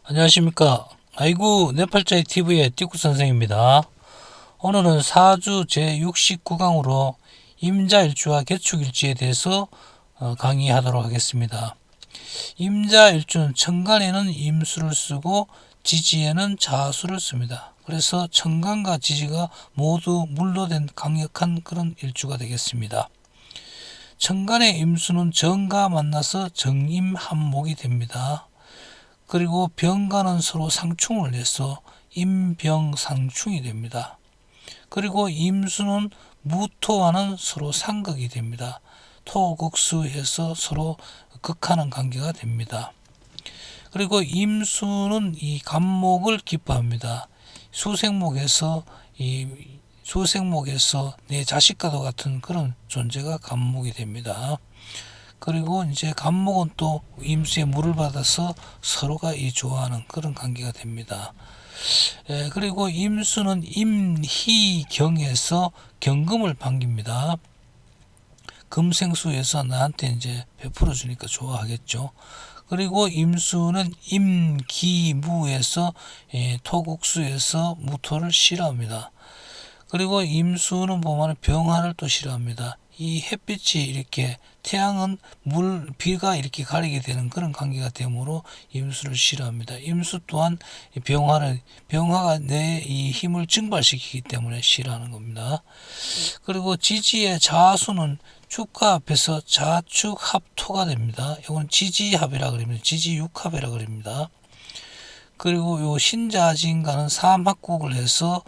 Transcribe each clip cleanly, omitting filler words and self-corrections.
안녕하십니까. 아이고 네팔자의 TV의 띠꾸 선생입니다. 오늘은 사주 제69강으로 임자일주와 개축일주에 대해서 강의하도록 하겠습니다. 임자일주는 천간에는 임수를 쓰고 지지에는 자수를 씁니다. 그래서 천간과 지지가 모두 물로 된 강력한 그런 일주가 되겠습니다. 천간의 임수는 정과 만나서 정임합목이 됩니다. 그리고 병과는 서로 상충을 해서 임병상충이 됩니다. 그리고 임수는 무토와는 서로 상극이 됩니다. 토극수해서 서로 극하는 관계가 됩니다. 그리고 임수는 이 간목을 기뻐합니다. 수생목에서 내 자식과도 같은 그런 존재가 간목이 됩니다. 그리고 이제 간목은 또 임수의 물을 받아서 서로가 좋아하는 그런 관계가 됩니다. 그리고 임수는 임희경에서 경금을 반깁니다. 금생수에서 나한테 이제 베풀어 주니까 좋아하겠죠. 그리고 임수는 임기무에서 토국수에서 무토를 싫어합니다. 그리고 임수는 보면 병화를 또 싫어합니다. 이 햇빛이 이렇게 태양은 비가 이렇게 가리게 되는 그런 관계가 되므로 임수를 싫어합니다. 임수 또한 병화가 내 이 힘을 증발시키기 때문에 싫어하는 겁니다. 그리고 지지의 자수는 축과 앞에서 자축합토가 됩니다. 이건 지지합이라 그럽니다. 지지육합이라 그럽니다. 그리고 요 신자진과는 삼합국을 해서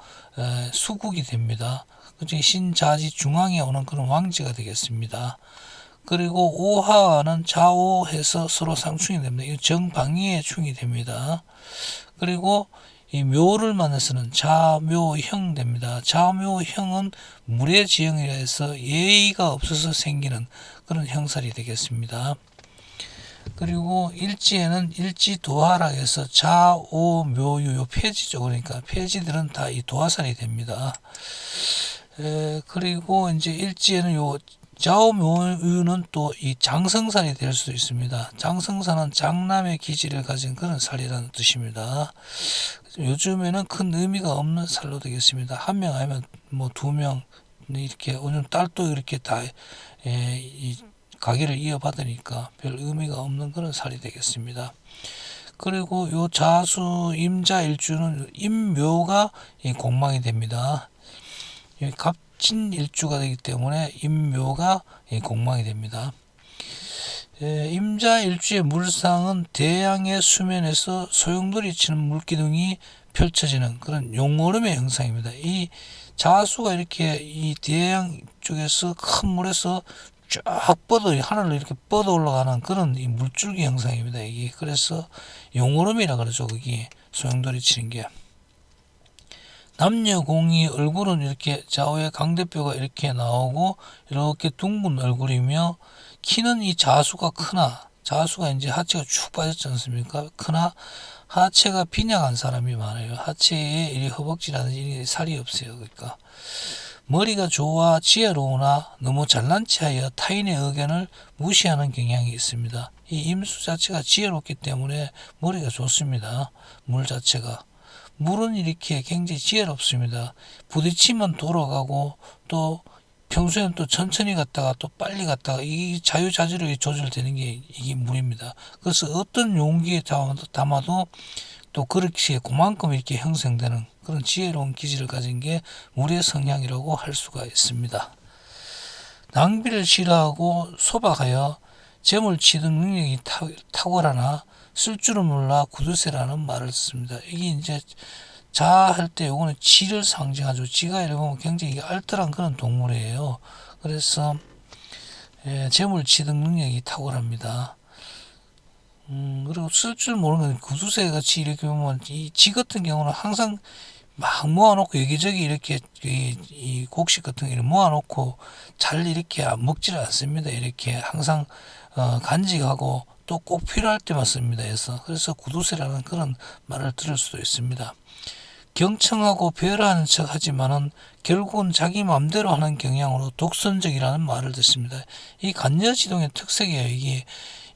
수국이 됩니다. 신자지 중앙에 오는 그런 왕지가 되겠습니다. 그리고 오하와는 좌오해서 서로 상충이 됩니다. 이 정방위의 충이 됩니다. 그리고 이 묘를 만나서는 자묘형 됩니다. 자묘형은 물의 지형이라 해서 예의가 없어서 생기는 그런 형살이 되겠습니다. 그리고 일지에는 일지도하라 해서 자오묘유 요 폐지죠. 그러니까 폐지들은 다 이 도화살이 됩니다. 그리고 이제 일지에는 요 좌오묘유는 또 이 장성살이 될 수도 있습니다. 장성살은 장남의 기질을 가진 그런 살이라는 뜻입니다. 요즘에는 큰 의미가 없는 살로 되겠습니다. 한 명 아니면 뭐 두 명 이렇게 오늘 딸도 이렇게 다 이 가게를 이어받으니까 별 의미가 없는 그런 살이 되겠습니다. 그리고 요 자수 임자일주는 임묘가 공망이 됩니다. 갑진일주가 되기 때문에 임묘가 공망이 됩니다. 임자일주의 물상은 대양의 수면에서 소용돌이 치는 물기둥이 펼쳐지는 그런 용오름의 형상입니다. 이 자수가 이렇게 이 대양 쪽에서 큰 물에서 쫙 하늘로 이렇게 뻗어 올라가는 그런 이 물줄기 형상입니다. 이게 그래서 용오름이라 그러죠. 그게 소용돌이 치는 게. 남녀공이 얼굴은 이렇게 좌우에 강대뼈가 이렇게 나오고 이렇게 둥근 얼굴이며 키는 이 자수가 크나 자수가 이제 하체가 쭉 빠졌지 않습니까? 크나 하체가 빈약한 사람이 많아요. 하체에 이 허벅지라든지 살이 없어요. 그러니까 머리가 좋아 지혜로우나 너무 잘난 체하여 타인의 의견을 무시하는 경향이 있습니다. 이 임수 자체가 지혜롭기 때문에 머리가 좋습니다. 물 자체가. 물은 이렇게 굉장히 지혜롭습니다. 부딪히면 돌아가고 또 평소에는 또 천천히 갔다가 또 빨리 갔다가 이 자유자재로 조절되는 게 이게 물입니다. 그래서 어떤 용기에 담아도 또 그렇게 그만큼 이렇게 형성되는 그런 지혜로운 기질을 가진 게 물의 성향이라고 할 수가 있습니다. 낭비를 싫어하고 소박하여 점을 치는 능력이 탁월하나 쓸 줄은 몰라 구두쇠라는 말을 씁니다. 이게 이제 자할 때 요거는 지를 상징하죠. 지가 이렇게 보면 굉장히 알뜰한 그런 동물이에요. 그래서 점을 치는 능력이 탁월합니다. 그리고 쓸 줄 모르는 구두쇠 같이 이렇게 보면 이 지 같은 경우는 항상 막 모아놓고 여기저기 이렇게 이 곡식 같은 거 모아놓고 잘 이렇게 먹지를 않습니다. 이렇게 항상 간직하고 또 꼭 필요할 때만 씁니다. 그래서 구두쇠라는 그런 말을 들을 수도 있습니다. 경청하고 배려하는 척 하지만은 결국은 자기 마음대로 하는 경향으로 독선적이라는 말을 듣습니다. 이 간여지동의 특색이에요. 이게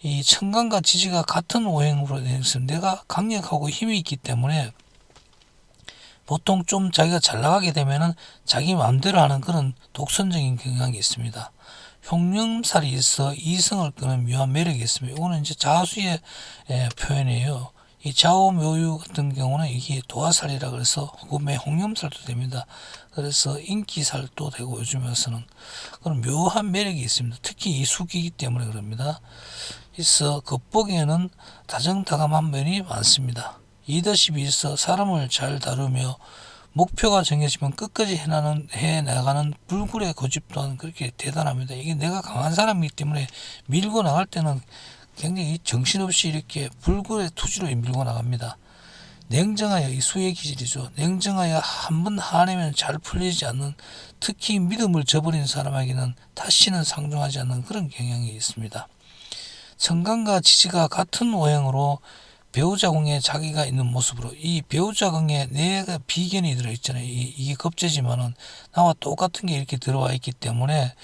이 천간과 지지가 같은 오행으로 되어 있으면 내가 강력하고 힘이 있기 때문에 보통 좀 자기가 잘 나가게 되면은 자기 마음대로 하는 그런 독선적인 경향이 있습니다. 흉념살이 있어 이성을 끄는 묘한 매력이 있습니다. 이거는 이제 자수의 표현이에요. 이 좌우묘유 같은 경우는 이게 도화살이라 그래서 구매 홍염살도 됩니다. 그래서 인기살도 되고 요즘에 와서는 그런 묘한 매력이 있습니다. 특히 이 수기이기 때문에 그럽니다. 있어 겉보기에는 다정다감한 면이 많습니다. 리더십이 있어 사람을 잘 다루며 목표가 정해지면 끝까지 해나가는 불굴의 고집 또한 그렇게 대단합니다. 이게 내가 강한 사람이기 때문에 밀고 나갈 때는 굉장히 정신없이 이렇게 불굴의 투지로 밀고 나갑니다. 냉정하여 이 수의 기질이죠. 냉정하여 한번 화내면 잘 풀리지 않는, 특히 믿음을 저버린 사람에게는 다시는 상종하지 않는 그런 경향이 있습니다. 천간과 지지가 같은 오행으로 배우자궁에 자기가 있는 모습으로, 이 배우자궁에 내가 비견이 들어있잖아요. 이게 겁재지만은 나와 똑같은 게 이렇게 들어와 있기 때문에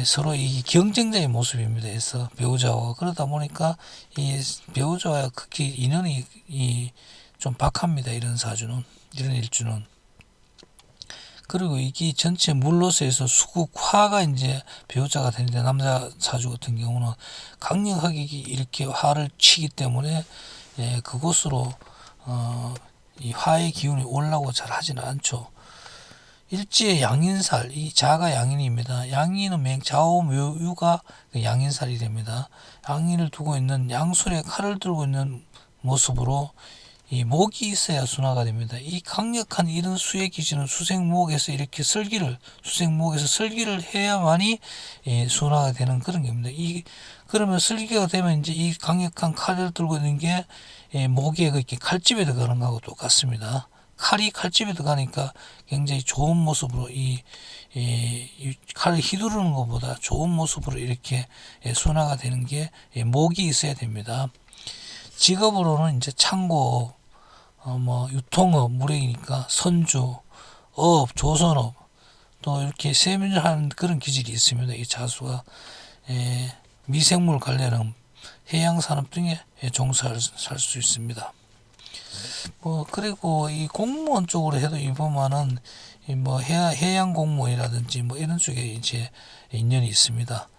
서로 이 경쟁자의 모습입니다. 그래서 배우자와 그러다 보니까 이 배우자와 극히 인연이 좀 박합니다. 이런 사주는, 이런 일주는. 그리고 이게 전체 물로서에서 수국화가 이제 배우자가 되는데, 남자 사주 같은 경우는 강력하게 이렇게 화를 치기 때문에 그곳으로 이 화의 기운이 올라오고 잘 하지는 않죠. 일지의 양인살, 이 자가 양인입니다. 양인은 좌우묘유가 양인살이 됩니다. 양인을 두고 있는, 양손에 칼을 들고 있는 모습으로 이 목이 있어야 순화가 됩니다. 이 강력한 이런 수의 기질은 수생목에서 이렇게 수생목에서 설기를 해야만이 순화가 되는 그런 겁니다. 그러면 설기가 되면 이제 이 강력한 칼을 들고 있는 게 목에 이렇게 칼집에 들어가는 거하고 똑같습니다. 칼이 칼집에 들어가니까 굉장히 좋은 모습으로 이 칼을 휘두르는 것보다 좋은 모습으로 이렇게 순화가 되는 게 목이 있어야 됩니다. 직업으로는 이제 창고, 유통업, 무역이니까 선주, 어업, 조선업, 또 이렇게 세밀한 그런 기질이 있습니다. 이 자수가 미생물 관련한 해양산업 등에 종사할 수 있습니다. 그리고 이 공무원 쪽으로 해도 보면은 해양 공무원이라든지 이런 쪽에 이제 인연이 있습니다.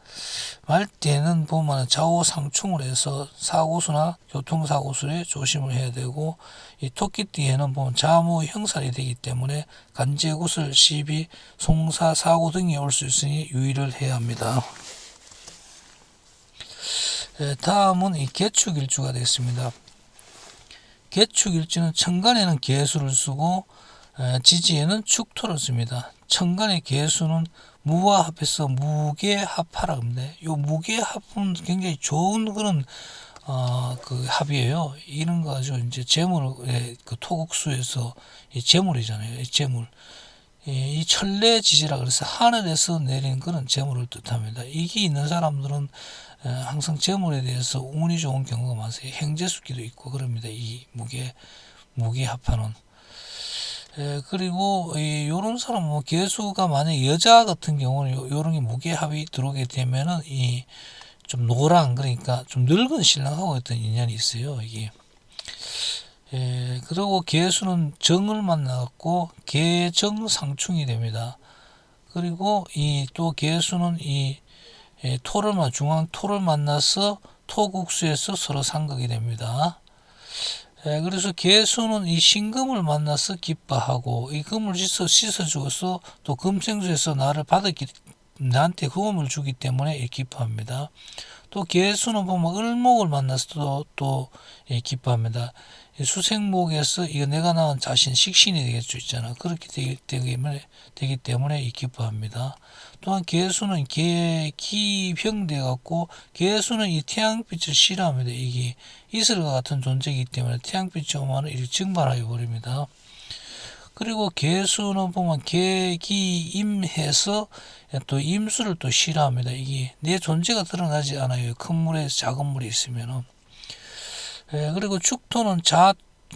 말대는 보면 좌우상충을 해서 사고수나 교통사고수에 조심을 해야 되고, 이 토끼띠에는 보면 자무 형살이 되기 때문에 간제구슬, 시비, 송사, 사고 등이 올 수 있으니 유의를 해야 합니다. 다음은 이 개축일주가 되겠습니다. 개축일주는 천간에는 개수를 쓰고 지지에는 축토를 씁니다. 천간의 개수는 무와 합해서 무게합하라고 합니다. 이 무게합은 굉장히 좋은 그런 그 합이에요. 이런 거 가지고 이제 재물을 그 토국수에서 이 재물이잖아요. 이 재물. 이 천례 지지라 그래서 하늘에서 내리는 그런 재물을 뜻합니다. 이게 있는 사람들은 항상 재물에 대해서 운이 좋은 경우가 많아요. 행재수기도 있고 그럽니다. 이 무게합하는. 그리고 요런 사람 개수가 만약 여자 같은 경우는 요런 게 무게합이 들어오게 되면은 이 좀 노랑, 그러니까 좀 늙은 신랑하고 어떤 인연이 있어요. 이게. 그리고 개수는 정을 만나갖고 개정상충이 됩니다. 그리고 이 또 개수는 이 중앙 토를 만나서 토국수에서 서로 상극이 됩니다. 그래서 개수는 이 신금을 만나서 기뻐하고, 이 금을 씻어주어서 또 금생수에서 나한테 금을 주기 때문에 기뻐합니다. 또 개수는 보면 을목을 만나서 또 기뻐합니다. 수생목에서 이거 내가 낳은 자신 식신이 되겠죠, 있잖아. 그렇게 되기 때문에 기뻐합니다. 또한 개수는 기병돼 갖고, 개수는 이 태양빛을 싫어합니다. 이게 이슬과 같은 존재이기 때문에 태양빛이 오면 이렇게 증발하여 버립니다. 그리고 개수는 보면 개기임해서 또 임수를 또 싫어합니다. 이게 내 존재가 드러나지 않아요. 큰 물에 작은 물이 있으면은. 그리고 축토는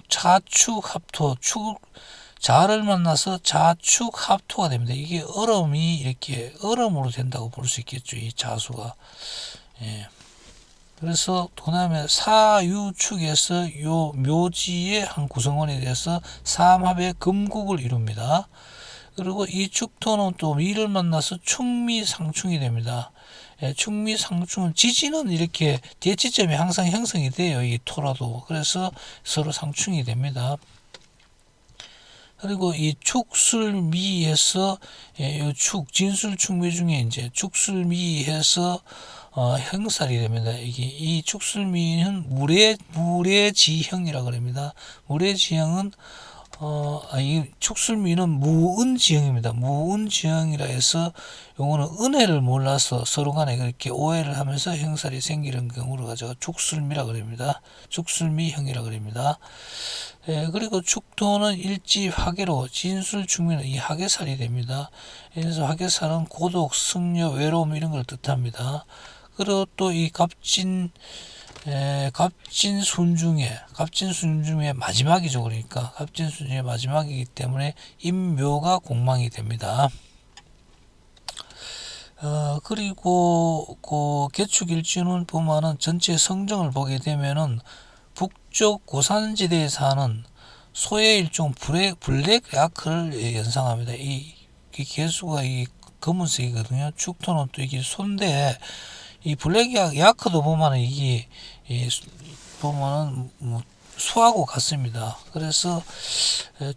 자축합토, 자를 만나서 자축합토가 됩니다. 이게 얼음이 이렇게 얼음으로 된다고 볼 수 있겠죠. 이 자수가. 그래서 그다음에 사유축에서 요 묘지의 한 구성원이 돼서 삼합의 금국을 이룹니다. 그리고 이 축토는 또 미를 만나서 충미상충이 됩니다. 예, 충미상충은 지지는 이렇게 대치점이 항상 형성이 돼요. 이 토라도. 그래서 서로 상충이 됩니다. 그리고 이 축술미에서 이 진술축미 중에 이제 축술미에서 형살이 됩니다. 이 축술미는 무례지형이라 그럽니다. 무례지형은 이 축술미는 무은지형입니다. 무은지형이라 해서 요거는 은혜를 몰라서 서로 간에 그렇게 오해를 하면서 형살이 생기는 경우를 가져가 축술미라 그럽니다. 축술미형이라 그럽니다. 예, 그리고 축토는 일지 화계로 진술축미는 이 화계살이 됩니다. 그래서 화계살은 고독, 승려, 외로움 이런 걸 뜻합니다. 그리고 또 이 갑진순중의 마지막이죠. 그러니까 갑진순중의 마지막이기 때문에 임묘가 공망이 됩니다. 그리고 그 개축일지는 보면은 전체 성정을 보게 되면은 북쪽 고산지대에 사는 소의 일종 블랙 야크를 연상합니다. 이 개수가 이 검은색이거든요. 축토는 또 이게 소인데 이 블랙 야크도 보면은 이게 보면은 뭐 소하고 같습니다. 그래서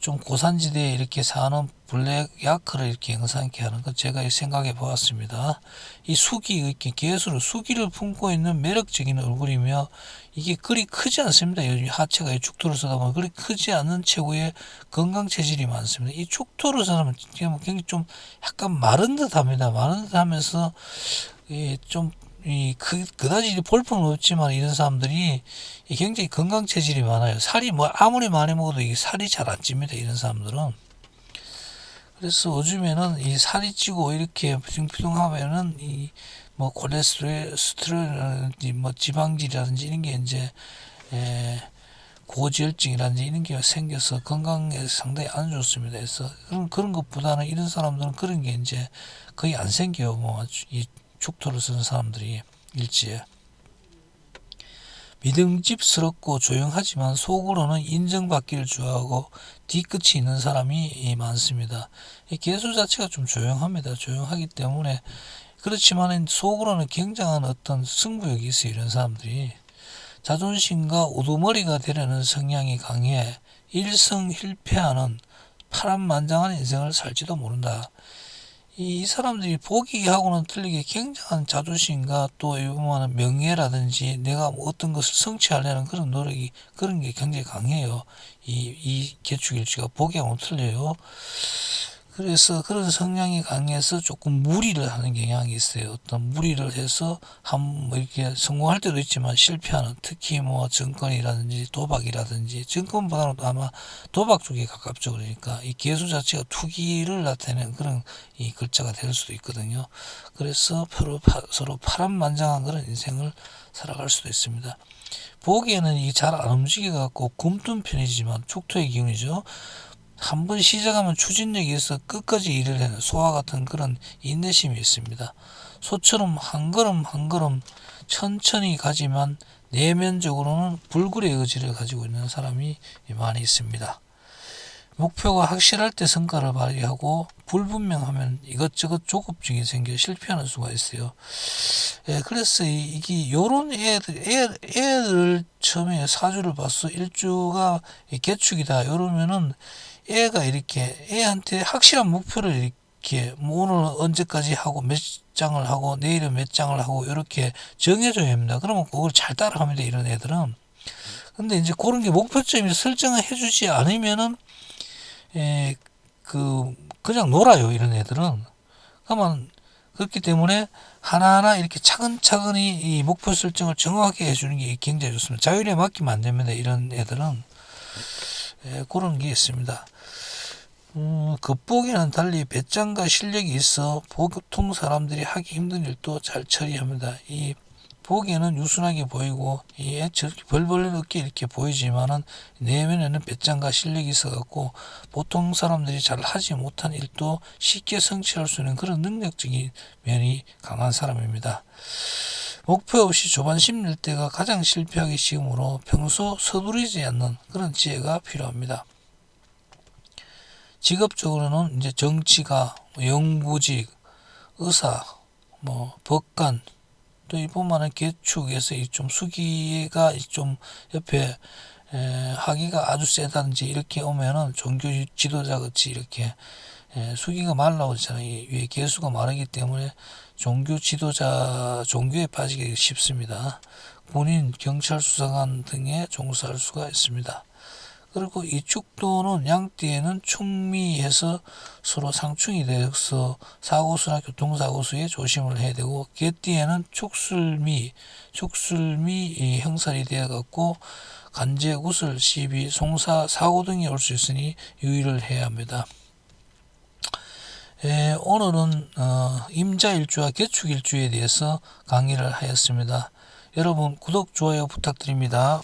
좀 고산지대에 이렇게 사는 블랙 야크를 이렇게 영상케 하는 것 제가 생각해 보았습니다. 이 수기 이렇게 개수로 수기를 품고 있는 매력적인 얼굴이며 이게 그리 크지 않습니다. 요즘 하체가 축토를 쓰다 보면 그리 크지 않은 체구의 건강 체질이 많습니다. 이 축토를 쓰면 굉장히 좀 약간 마른 듯합니다. 마른 듯하면서 좀 그다지 볼품은 없지만 이런 사람들이 굉장히 건강 체질이 많아요. 살이 뭐 아무리 많이 먹어도 이게 살이 잘 안 찝니다. 이런 사람들은. 그래서 요즘에는 이 살이 찌고 이렇게 피둥피둥하면은 이 뭐 콜레스테롤이라든지 뭐 지방질이라든지 이런 게 이제 고지혈증이라든지 이런 게 생겨서 건강에 상당히 안 좋습니다. 그래서 그런 것보다는 이런 사람들은 그런 게 이제 거의 안 생겨요. 뭐 이 축토를 쓰는 사람들이 일지에. 믿음직스럽고 조용하지만 속으로는 인정받기를 좋아하고 뒤끝이 있는 사람이 많습니다. 개수 자체가 좀 조용합니다. 조용하기 때문에 그렇지만 속으로는 굉장한 어떤 승부욕이 있어요. 이런 사람들이. 자존심과 우두머리가 되려는 성향이 강해 일성힐패하는 파란만장한 인생을 살지도 모른다. 이 사람들이 보기하고는 틀리게 굉장한 자존심과 또 이보면 명예라든지 내가 뭐 어떤 것을 성취하려는 그런 노력이 그런 게 굉장히 강해요. 이 개축일지가 보기하고는 틀려요. 그래서 그런 성향이 강해서 조금 무리를 하는 경향이 있어요. 어떤 무리를 해서 뭐 이렇게 성공할 때도 있지만 실패하는, 특히 뭐 정권이라든지 도박이라든지, 정권보다는 아마 도박 쪽에 가깝죠. 그러니까 이 개수 자체가 투기를 나타내는 그런 이 글자가 될 수도 있거든요. 그래서 서로 파란만장한 그런 인생을 살아갈 수도 있습니다. 보기에는 이 잘 안 움직여 갖고 굼뜬 편이지만 축토의 기운이죠. 한번 시작하면 추진력이 있어 끝까지 일을 해는 소와 같은 그런 인내심이 있습니다. 소처럼 한 걸음 한 걸음 천천히 가지만 내면적으로는 불굴의 의지를 가지고 있는 사람이 많이 있습니다. 목표가 확실할 때 성과를 발휘하고 불분명하면 이것저것 조급증이 생겨 실패하는 수가 있어요. 그래서 이게 요런 애를 처음에 사주를 봤어. 일주가 개축이다. 이러면은 애가 이렇게 애한테 확실한 목표를 이렇게 뭐 오늘 언제까지 하고 몇 장을 하고 내일은 몇 장을 하고 이렇게 정해줘야 합니다. 그러면 그걸 잘 따라갑니다. 이런 애들은. 근데 이제 그런 게 목표점이 설정을 해주지 않으면은 그냥 놀아요. 이런 애들은. 그러면 그렇기 때문에 하나하나 이렇게 차근차근히 이 목표 설정을 정확하게 해주는 게 굉장히 좋습니다. 자율에 맡기면 안 됩니다. 이런 애들은. 그런 게 있습니다. 겉보기는 달리 배짱과 실력이 있어 보통 사람들이 하기 힘든 일도 잘 처리합니다. 이 보기에는 유순하게 보이고 저렇게 벌벌 어깨 이렇게 보이지만은 내면에는 배짱과 실력이 있어갖고 보통 사람들이 잘 하지 못한 일도 쉽게 성취할 수 있는 그런 능력적인 면이 강한 사람입니다. 목표 없이 조반 심릴 때가 가장 실패하기 쉬우므로 평소 서두르지 않는 그런 지혜가 필요합니다. 직업적으로는 이제 정치가, 영부직, 의사, 법관, 또 이번만은 개축에서 좀 수기가 좀 옆에 하기가 아주 세다든지 이렇게 오면은 종교 지도자 같이 이렇게 수기가 말라오잖아요. 위에 개수가 마르기 때문에 종교 지도자, 종교에 빠지기 쉽습니다. 군인, 경찰, 수사관 등에 종사할 수가 있습니다. 그리고 이 축도는 양띠에는 충미해서 서로 상충이 되어서 사고수나 교통사고수에 조심을 해야 되고, 개띠에는 축술미 형살이 되어갖고 간제, 구슬, 시비, 송사, 사고 등이 올 수 있으니 유의를 해야 합니다. 오늘은 임자일주와 개축일주에 대해서 강의를 하였습니다. 여러분 구독, 좋아요 부탁드립니다.